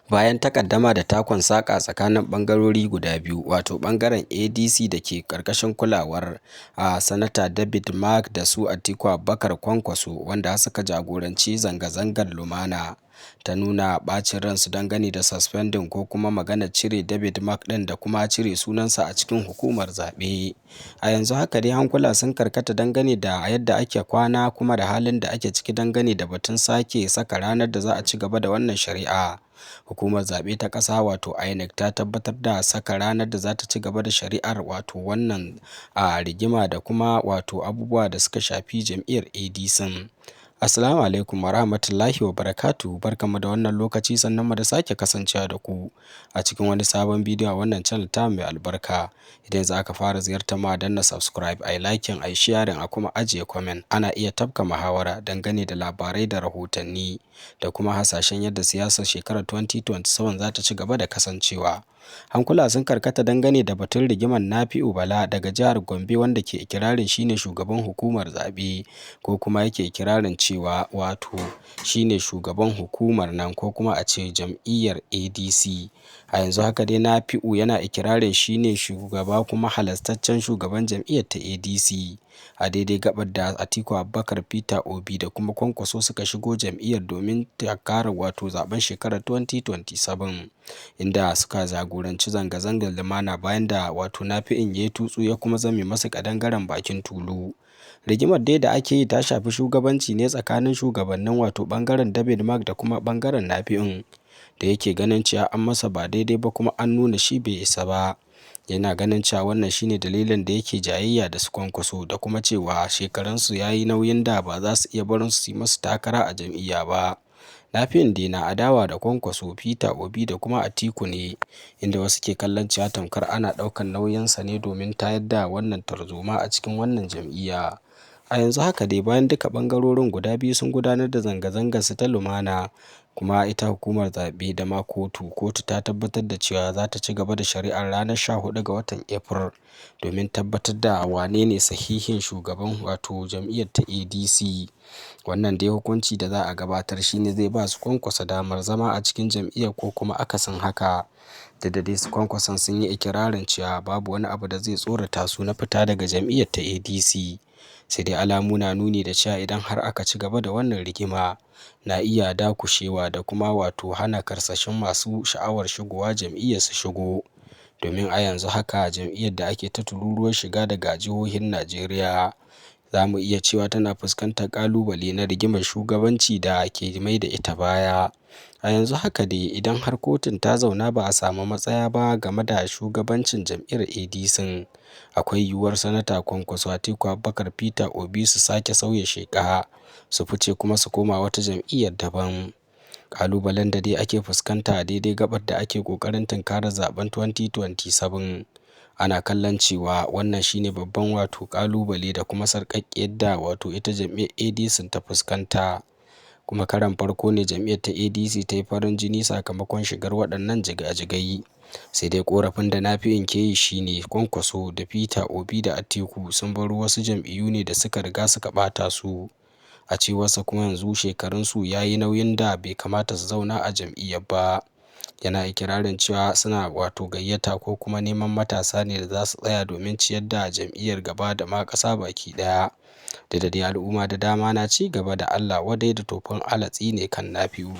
Bayan takaddama da takun saƙa tsakanin ɓangarori guda biyu, wato ɓangaren ADC da ke ƙarƙashin kulawar Sanata David Mark da su Atiku Abubakar Kwankwaso, wanda suka jagoranci zanga-zangar lumana ta nuna ɓacin ransu dangane da suspending ko kuma maganar cire David Mark ɗin da kuma cire sunansa a cikin hukumar zaɓe. A yanzu haka dai hankula sun karkata dangane da yadda ake kwana kuma da halin da ake ciki dangane da batun sake saka ranar da za a ci gaba da wannan shari'a. Hukumar zaɓe ta ƙasa wato INEC ta tabbatar da saka ranar da za ta ci gaba da shari'ar wato wannan rigima da kuma wato abubuwa da suka shafi jam'iyyar ADC. Assalamu alaikum warahmatullahi wabarakatuh, barkanmu da wannan lokaci, sannan mu da sake kasancewa da ku a cikin wani sabon bidiyo a wannan channel ta mai albarka. Idan za ka fara ziyartar mu, danna subscribe, ai liking, ai sharing, a kuma ajiye comment. Ana iya tafka muhawara dangane da labarai da rahotanni da kuma hasashen yadda siyasar shekarar 2027 za ta ci gaba da kasancewa. Hankula sun karkata dangane da batun rigimar Nafi'u Bala daga jihar Gombe, wanda ke ikirarin shine shugaban hukumar zaɓe, ko kuma yake ikirarin cewa wato shine shugaban hukumar nan, ko kuma a ce jam'iyyar ADC. A yanzu haka dai Nafi'u yana ikirarin shine shugaba kuma halastaccen shugaban jam'iyyar ta ADC. A daidai gabar da Atiku Abubakar, Peter Obi da kuma Kwankwaso suka shigo jam'iyyar domin takarar wato zaben shekarar 2027, inda suka jagoranci zanga-zangar lumana bayan da wato Nafi'in ya yi tutsu ya kuma zame masa kadangaren bakin tulu. Rigimar dai da ake yi ta shafi shugabanci ne tsakanin shugabannin wato bangaren David Mark da kuma bangaren Nafi'in, da yake ganin cewa an masa ba daidai ba kuma an nuna shi bai isa ba. Yana ganin cewa wannan shine dalilin da yake jayayya da su Kwankwaso, da kuma cewa shekarunsu ya yi nauyin da ba za su iya barin su yi masu takara a jam'iyya ba. Nafi'in dai na adawa da Kwankwaso, Peter Obi da kuma Atiku ne, inda wasu ke kallon cewa tamkar ana ɗaukar nauyinsa ne domin tayar da wannan tarzoma a cikin wannan jam'iyya. A yanzu haka dai bayan duka ɓangarorin guda biyu sun gudanar da zanga-zangar su ta lumana, kuma ita hukumar zaɓe da ma kotu ta tabbatar da cewa za ta ci gaba da shari'ar ranar 14 ga watan April domin tabbatar da wane ne sahihin shugaban wato jam'iyyar ta ADC. Wannan dai hukunci da za a gabatar shine zai ba su Kwankwaso damar zama a cikin jam'iyyar ko kuma akasin haka. Da dai su Kwankwason sun yi ikirarin cewa babu wani abu da zai tsorata su na fita daga jam'iyyar ta ADC. Sai dai alamu na nuni da cewa idan har aka ci gaba da wannan rigima, na iya dakushewa da kuma wato hana karsashin masu sha'awar shigowa jam'iyyar su shigo. Domin a yanzu haka jam'iyyar da ake ta tururuwar shiga daga jihohin Najeriya, za mu iya cewa tana fuskantar ƙalubale na rigimar shugabanci da ke mai da ita baya. A yanzu haka dai idan har kotun ta zauna ba a samu matsaya ba game da shugabancin jam'iyyar ADC, akwai yiwuwar Sanata Kwankwaso, Atiku Abubakar, Peter Obi su sake sauya sheƙa, su fice kuma su koma wata jam'iyyar daban. Ƙalubalen da dai ake fuskanta a daidai gabar da ake ƙoƙarin tunkarar zaben 2027, ana kallon cewa wannan shine babban wato ƙalubale da kuma sarƙaƙƙiyar da wato ita jam'iyyar ADC ta fuskanta. Kuma karon farko ne jam'iyyar ta ADC ta yi farin jini sakamakon shigar waɗannan jigajigai. Sai dai ƙorafin da Nafi'in ke yi shine Kwankwaso da Peter Obi da Atiku sun baro wasu jam'iyyu ne da suka riga suka ɓata su. A cewarsa kuma yanzu shekarunsu ya yi nauyin da bai kamata su zauna a jam'iyyar ba. Yana ikirarin cewa suna wato gayyata ko kuma neman matasa ne da za su tsaya domin ciyar da jam'iyyar gaba da ma ƙasa baki ɗaya. Da dai al'umma da dama na ci gaba da Allah wadai da tofin alatsi ne kan Nafi'u.